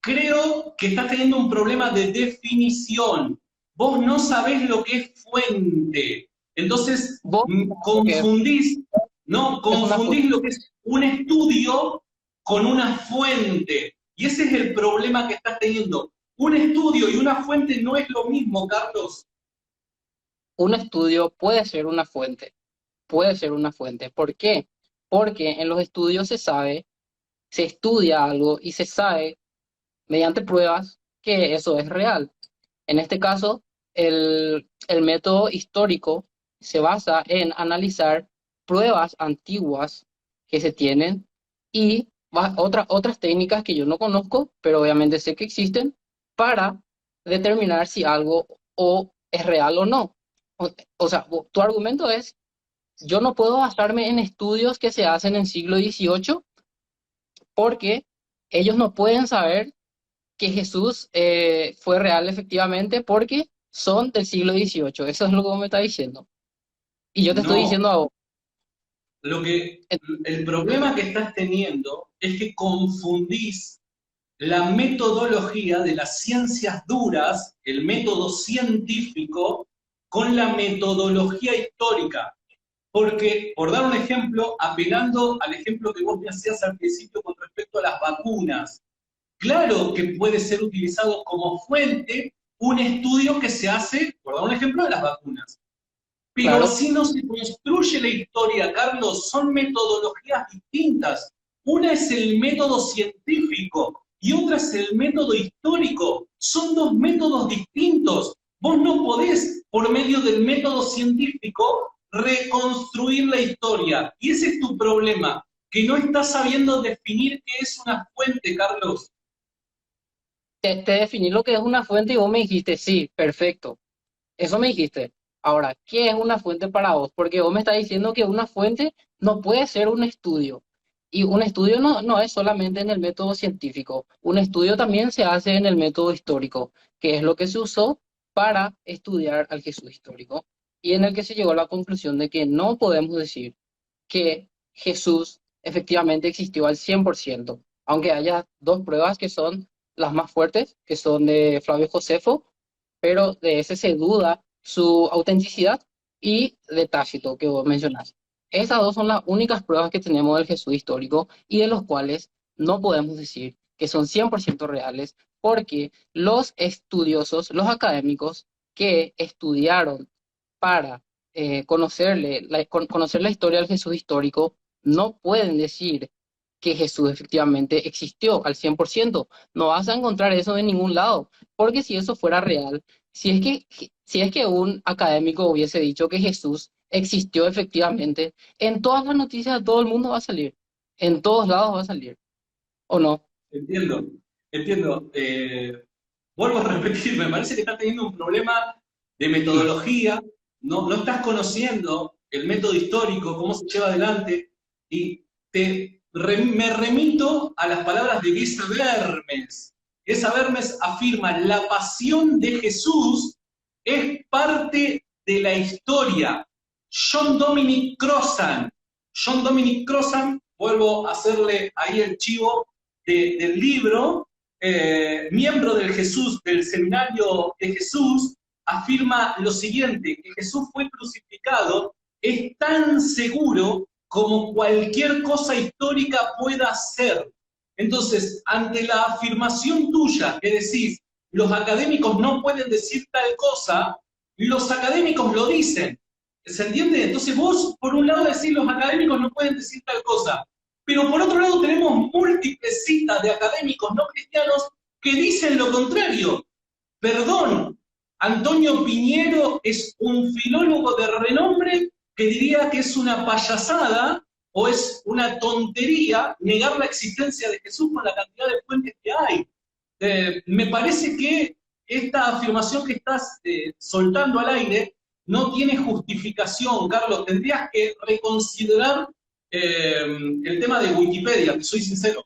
Creo que estás teniendo un problema de definición. Vos no sabés lo que es fuente. Entonces, Vos, que confundís, ¿no? es una Confundís lo que es un estudio con una fuente. Y ese es el problema que estás teniendo. Un estudio y una fuente no es lo mismo, Carlos. Un estudio puede ser una fuente, puede ser una fuente. ¿Por qué? Porque en los estudios se sabe, se estudia algo y se sabe mediante pruebas que eso es real. En este caso, el método histórico se basa en analizar pruebas antiguas que se tienen y otras técnicas que yo no conozco, pero obviamente sé que existen, para determinar si algo o es real o no. O sea, tu argumento es, yo no puedo basarme en estudios que se hacen en siglo XVIII porque ellos no pueden saber que Jesús fue real efectivamente porque son del siglo XVIII. Eso es lo que vos me estás diciendo. Y yo te estoy No, diciendo a vos, eh, el problema que estás teniendo es que confundís la metodología de las ciencias duras, el método científico, con la metodología histórica. Porque, por dar un ejemplo, apelando al ejemplo que vos me hacías al principio con respecto a las vacunas, claro que puede ser utilizado como fuente un estudio que se hace, por dar un ejemplo, de las vacunas. Pero claro, así no se construye la historia, Carlos, son metodologías distintas. Una es el método científico y otra es el método histórico. Son dos métodos distintos. Vos no podés, por medio del método científico, reconstruir la historia. Y ese es tu problema, que no estás sabiendo definir qué es una fuente, Carlos. te definí lo que es una fuente y vos me dijiste, sí, perfecto. Eso me dijiste. Ahora, ¿qué es una fuente para vos? Porque vos me estás diciendo que una fuente no puede ser un estudio. Y un estudio no es solamente en el método científico. Un estudio también se hace en el método histórico, que es lo que se usó para estudiar al Jesús histórico. Y en el que se llegó a la conclusión de que no podemos decir que Jesús efectivamente existió al 100%, aunque haya dos pruebas que son las más fuertes, que son de Flavio Josefo, pero de ese se duda su autenticidad, y de Tácito, que vos mencionás. Esas dos son las únicas pruebas que tenemos del Jesús histórico y de los cuales no podemos decir que son 100% reales, porque los estudiosos, los académicos que estudiaron para conocer la historia del Jesús histórico, no pueden decir que Jesús efectivamente existió al 100%. No vas a encontrar eso en ningún lado, porque si eso fuera real, si es que un académico hubiese dicho que Jesús existió efectivamente, en todas las noticias de todo el mundo va a salir, en todos lados va a salir. ¿o no? entiendo, entiendo. Vuelvo a repetir, me parece que estás teniendo un problema de metodología, no estás conociendo el método histórico, cómo se lleva adelante, y me remito a las palabras de Gesa Vermes. Gesa Vermes afirma, la pasión de Jesús es parte de la historia. John Dominic Crossan, vuelvo a hacerle ahí el chivo del libro, miembro del Seminario de Jesús, afirma lo siguiente, que Jesús fue crucificado es tan seguro como cualquier cosa histórica pueda ser. Entonces, ante la afirmación tuya que decís, los académicos no pueden decir tal cosa, los académicos lo dicen. ¿Se entiende? Entonces vos, por un lado, decís, los académicos no pueden decir tal cosa, pero por otro lado tenemos múltiples citas de académicos no cristianos que dicen lo contrario. Perdón, Antonio Piñero es un filólogo de renombre que diría que es una payasada o es una tontería negar la existencia de Jesús con la cantidad de fuentes que hay. Me parece que esta afirmación que estás soltando al aire no tiene justificación, Carlos. Tendrías que reconsiderar el tema de Wikipedia, te soy sincero.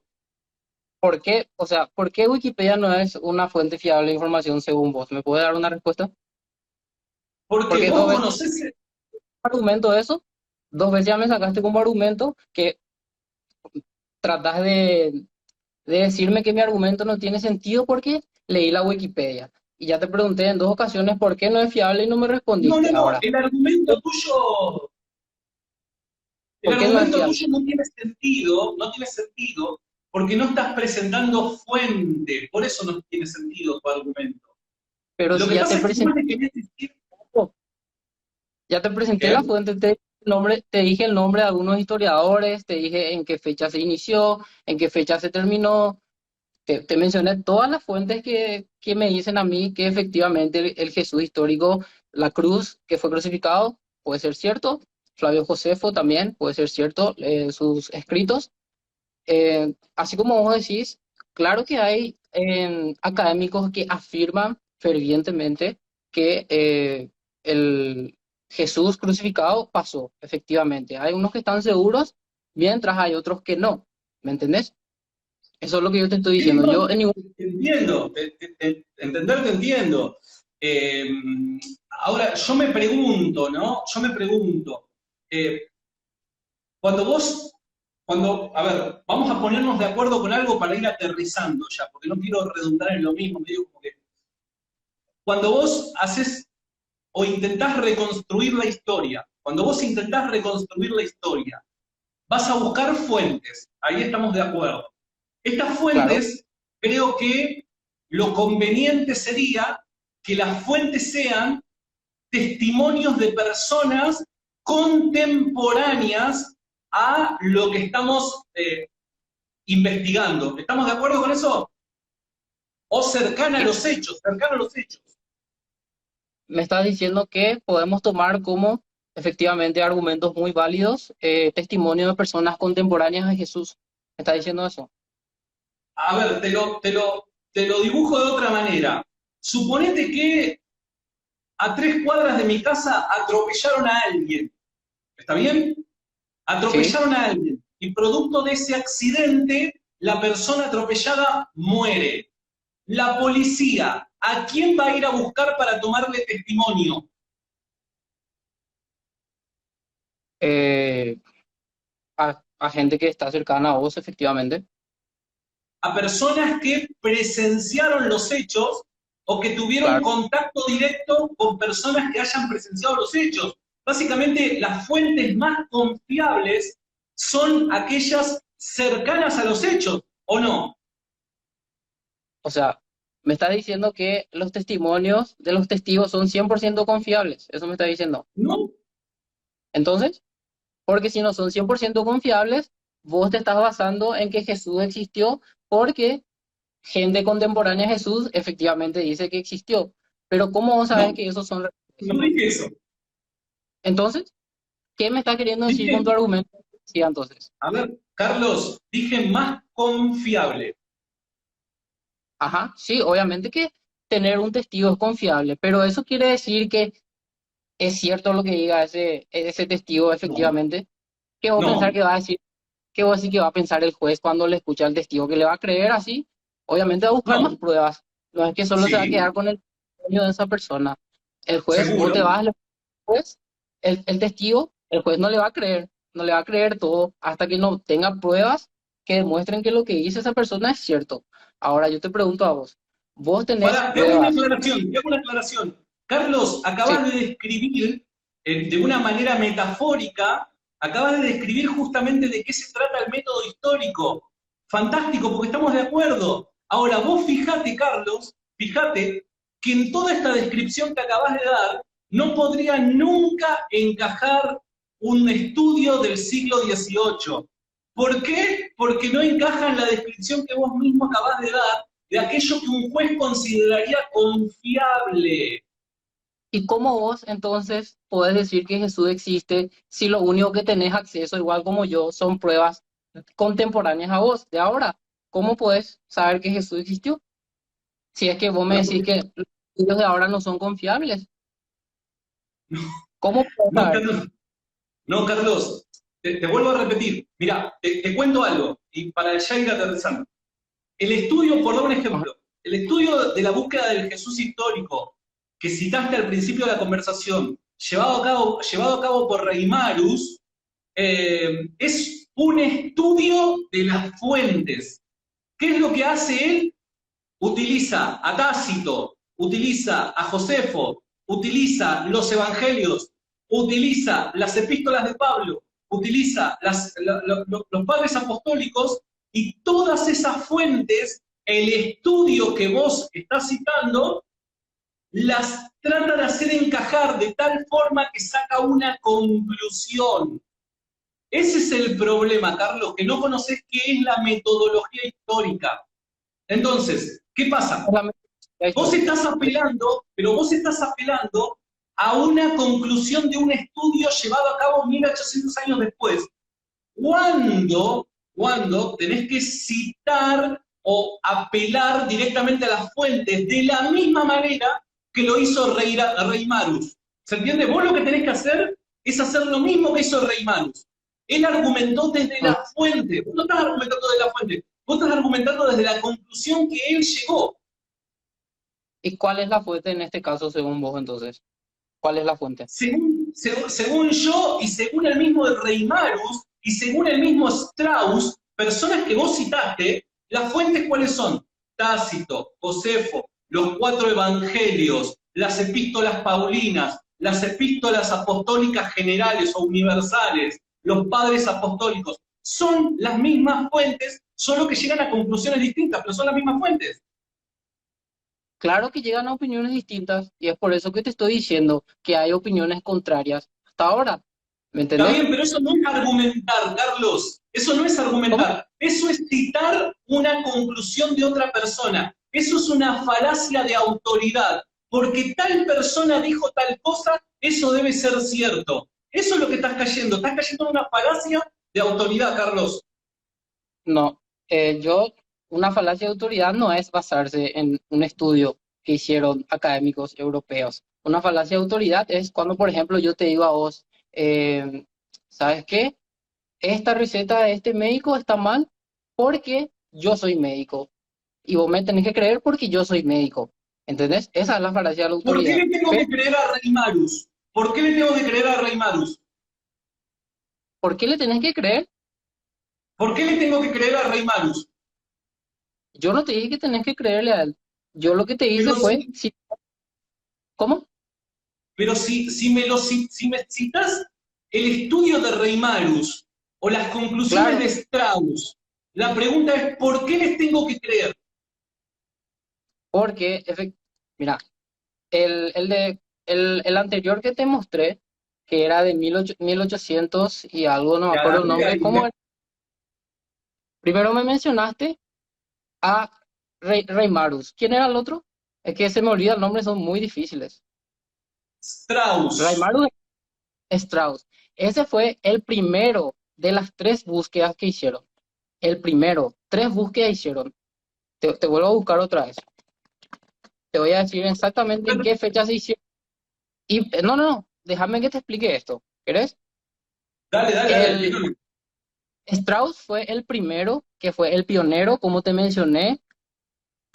¿Por qué? O sea, ¿por qué Wikipedia no es una fuente fiable de información según vos? ¿Me puede dar una respuesta? Porque Porque vos dos veces conocés, argumento eso, dos veces ya me sacaste como argumento que tratás de decirme que mi argumento no tiene sentido porque leí la Wikipedia. Y ya te pregunté en dos ocasiones por qué no es fiable y no me no, no, respondiste. no, Ahora, el ¿por qué no es argumento fiable? tuyo no tiene sentido, porque no estás presentando fuente, por eso no tiene sentido tu argumento. Pero Lo si que pasa es que vos le querés decir, ya te presenté ¿qué? la fuente, te dije el nombre de algunos historiadores, te dije en qué fecha se inició, en qué fecha se terminó, te mencioné todas las fuentes que me dicen a mí que efectivamente el Jesús histórico, la cruz que fue crucificado, puede ser cierto. Flavio Josefo también puede ser cierto, sus escritos. Así como vos decís, claro que hay académicos que afirman fervientemente que el Jesús crucificado pasó, efectivamente. Hay unos que están seguros, mientras hay otros que no. ¿Me entendés? Eso es lo que yo te estoy Sí, diciendo. no, Yo en ningún... te entiendo, entender te entiendo. Eh, Ahora, yo me pregunto, ¿no? Yo me pregunto, eh, cuando vos, a ver, vamos a ponernos de acuerdo con algo para ir aterrizando ya, porque no quiero redundar en lo mismo, medio como que, cuando vos haces o intentás reconstruir la historia, cuando vos intentás reconstruir la historia, vas a buscar fuentes, ahí estamos de acuerdo. Estas Claro. fuentes, creo que lo conveniente sería que las fuentes sean testimonios de personas contemporáneas a lo que estamos investigando. ¿Estamos de acuerdo con eso? O cercana a Y los hechos, cercana a los hechos. me estás diciendo que podemos tomar como efectivamente argumentos muy válidos testimonios de personas contemporáneas de Jesús. ¿Me estás diciendo eso? A ver, te lo dibujo de otra manera. Suponete que a 3 cuadras de mi casa atropellaron a alguien. ¿Está bien? Sí. Atropellaron a alguien. Y producto de ese accidente, la persona atropellada muere. La policía, ¿a quién va a ir a buscar para tomarle testimonio? Eh, a gente que está cercana a vos, efectivamente. A personas que presenciaron los hechos o que tuvieron Claro. contacto directo con personas que hayan presenciado los hechos. Básicamente, las fuentes más confiables son aquellas cercanas a los hechos, ¿o no? O sea, me estás diciendo que los testimonios de los testigos son 100% confiables. Eso me está diciendo. ¿No? Entonces, porque si no son 100% confiables, vos te estás basando en que Jesús existió porque gente contemporánea a Jesús efectivamente dice que existió. Pero ¿cómo vos sabés No, que esos son... no dije eso. Entonces, ¿qué me estás queriendo decir con tu Dije, argumento? Sí, entonces. A ver, Carlos, dije más confiable. Ajá, sí, obviamente que tener un testigo es confiable, pero eso quiere decir que es cierto lo que diga ese testigo No, efectivamente. ¿Qué vos pensar no, que va a decir? ¿Qué vos decir que va a pensar el juez cuando le escucha al testigo? ¿Que le va a creer así? Obviamente va a buscar más no. pruebas. No es que solo se va a quedar Sí, con el testimonio de esa persona. El juez, vos te seguro. vas, juez, el testigo, el juez no le va a creer, no le va a creer todo hasta que no tenga pruebas que demuestren que lo que dice esa persona es cierto. Ahora yo te pregunto a vos, ¿vos tenés Para, pruebas? te hago una aclaración. Carlos, Sí, acabas de describir de una manera metafórica, acabas de describir justamente de qué se trata el método histórico. Fantástico, porque estamos de acuerdo. Ahora, vos fíjate, Carlos, fíjate que en toda esta descripción que acabas de dar, no podría nunca encajar un estudio del siglo XVIII. ¿Por qué? Porque no encaja en la descripción que vos mismo acabas de dar de aquello que un juez consideraría confiable. ¿y cómo vos entonces podés decir que Jesús existe si lo único que tenés acceso, igual como yo, son pruebas contemporáneas a vos de ahora? ¿Cómo podés saber que Jesús existió? Si es que vos me Bueno, decís que los estudios de ahora no son confiables, ¿cómo podés no, saber? Carlos, no, Carlos, te vuelvo a repetir. Mira, te cuento algo, y para ya ir aterrizando. El estudio, por dar un Ajá. ejemplo, el estudio de la búsqueda del Jesús histórico que citaste al principio de la conversación, llevado a cabo por Reimarus, es un estudio de las fuentes. ¿Qué es lo que hace él? Utiliza a Tácito, utiliza a Josefo, utiliza los evangelios, utiliza las epístolas de Pablo, utiliza los padres apostólicos y todas esas fuentes, el estudio que vos estás citando, las trata de hacer encajar de tal forma que saca una conclusión. Ese es el problema, Carlos, que no conoces qué es la metodología histórica. Entonces, ¿qué pasa? Solamente la Vos historia. estás apelando, pero vos estás apelando a una conclusión de un estudio llevado a cabo 1800 años después. ¿Cuándo tenés que citar o apelar directamente a las fuentes de la misma manera que lo hizo Rey Marus? ¿Se entiende? Vos lo que tenés que hacer es hacer lo mismo que hizo Rey Marus. Él argumentó desde Mm. la fuente. Vos no estás argumentando desde la fuente. Vos estás argumentando desde la conclusión que él llegó. ¿Y cuál es la fuente en este caso según vos entonces? ¿Cuál es la fuente? Según yo y según el mismo Reimarus y según el mismo Strauss, personas que vos citaste, las fuentes cuáles son: Tácito, Josefo, los cuatro evangelios, las epístolas paulinas, las epístolas apostólicas generales o universales, los padres apostólicos. Son las mismas fuentes, solo que llegan a conclusiones distintas, pero son las mismas fuentes. Claro que llegan a opiniones distintas y es por eso que te estoy diciendo que hay opiniones contrarias hasta ahora. ¿Me Está entendés? bien, pero eso no es argumentar, Carlos. Eso no es ¿Cómo? argumentar. Eso es citar una conclusión de otra persona. Eso es una falacia de autoridad. Porque tal persona dijo tal cosa, eso debe ser cierto. Eso es lo que estás cayendo. Estás cayendo en una falacia de autoridad, Carlos. No, una falacia de autoridad no es basarse en un estudio que hicieron académicos europeos. Una falacia de autoridad es cuando, por ejemplo, yo te digo a vos, ¿sabes qué? Esta receta de este médico está mal porque yo soy médico. Y vos me tenés que creer porque yo soy médico. ¿Entendés? Esa es la falacia de la ¿Por qué autoridad. le tengo Pero, que creer a Reimarus? ¿Por qué le tengo que creer a Reimarus? ¿por qué le tenés que creer? ¿Por qué le tengo que creer a Reimarus? Yo no te dije que tenés que creerle a él. Yo lo que te hice Pero fue, si, sí, ¿cómo? si me citas el estudio de Reimarus o las conclusiones Claro, de Strauss, la pregunta es: ¿por qué les tengo que creer? porque, mira, el anterior que te mostré, que era de 1800 y algo, no me acuerdo el nombre, ¿cómo era? Primero me mencionaste a Rey Marus. ¿Quién era el otro? Es que se me olvida el nombre, son muy difíciles. Rey Strauss. Marus Strauss. Ese fue el primero de las tres búsquedas que hicieron. El primero, tres búsquedas hicieron. Te vuelvo a buscar otra vez. Te voy a decir exactamente en qué fecha se hicieron. Y no, déjame que te explique esto. ¿Querés? Dale, dale, dale, El explícame. Strauss fue el primero, que fue el pionero, como te mencioné,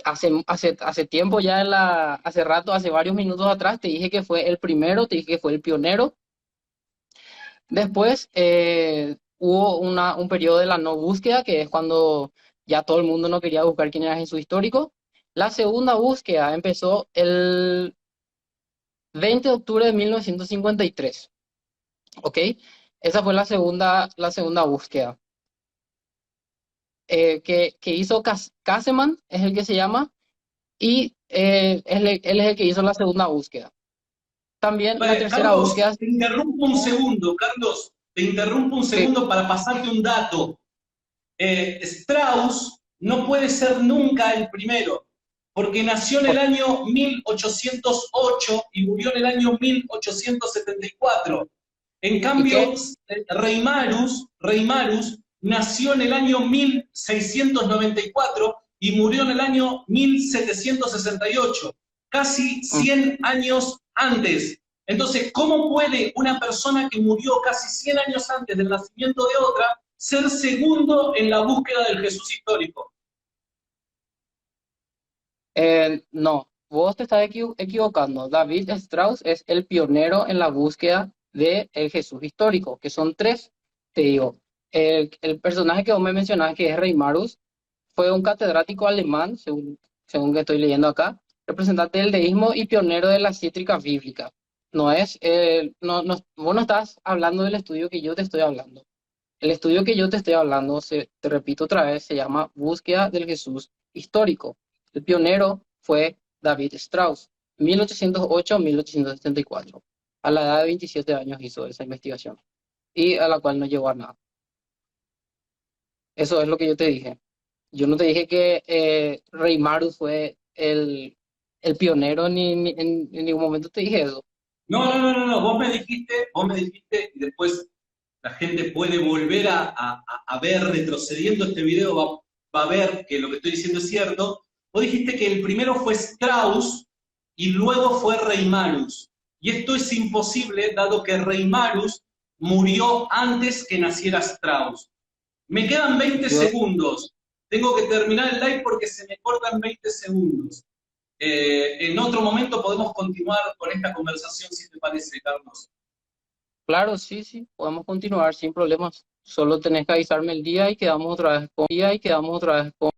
hace tiempo ya hace rato, hace varios minutos atrás, te dije que fue el primero, te dije que fue el pionero. Después hubo un periodo de la no búsqueda, que es cuando ya todo el mundo no quería buscar quién era Jesús histórico. La segunda búsqueda empezó el 20 de octubre de 1953, ¿ok? Esa fue la segunda búsqueda. Que hizo Kasseman, es el que se llama, y él es el que hizo la segunda búsqueda. También la Vale, tercera Carlos, búsqueda, te interrumpo un segundo, Carlos, te interrumpo un que, segundo para pasarte un dato. Strauss no puede ser nunca el primero, porque nació en el año 1808 y murió en el año 1874. En ¿y cambio, qué? Reimarus nació en el año 1694 y murió en el año 1768, casi Mm. 100 años antes. Entonces, ¿cómo puede una persona que murió casi 100 años antes del nacimiento de otra ser segundo en la búsqueda del Jesús histórico? No, vos te estás equivocando. David Strauss es el pionero en la búsqueda del Jesús histórico, que son tres. Te digo, el personaje que vos me mencionás, que es Rey Marus, fue un catedrático alemán, según que estoy leyendo acá, representante del deísmo y pionero de la cítrica bíblica. Vos no estás hablando del estudio que yo te estoy hablando. El estudio que yo te estoy hablando, te repito otra vez, se llama Búsqueda del Jesús Histórico. El pionero fue David Strauss, 1808-1874. A la edad de 27 años hizo esa investigación y a la cual no llegó a nada. Eso es lo que yo te dije. Yo no te dije que Rey Maru fue el pionero, ni en ningún momento te dije eso. No, no, no, no, no. Vos me dijiste, y después la gente puede volver a ver, retrocediendo este video, va a ver que lo que estoy diciendo es cierto. Vos dijiste que el primero fue Strauss y luego fue Reimarus. Y esto es imposible, dado que Reimarus murió antes que naciera Strauss. Me quedan 20 Yo, segundos. Tengo que terminar el live porque se me cortan 20 segundos. En otro momento podemos continuar con esta conversación, si te parece, Carlos. claro, sí, sí, podemos continuar sin problemas. Solo tenés que avisarme el día y quedamos otra vez con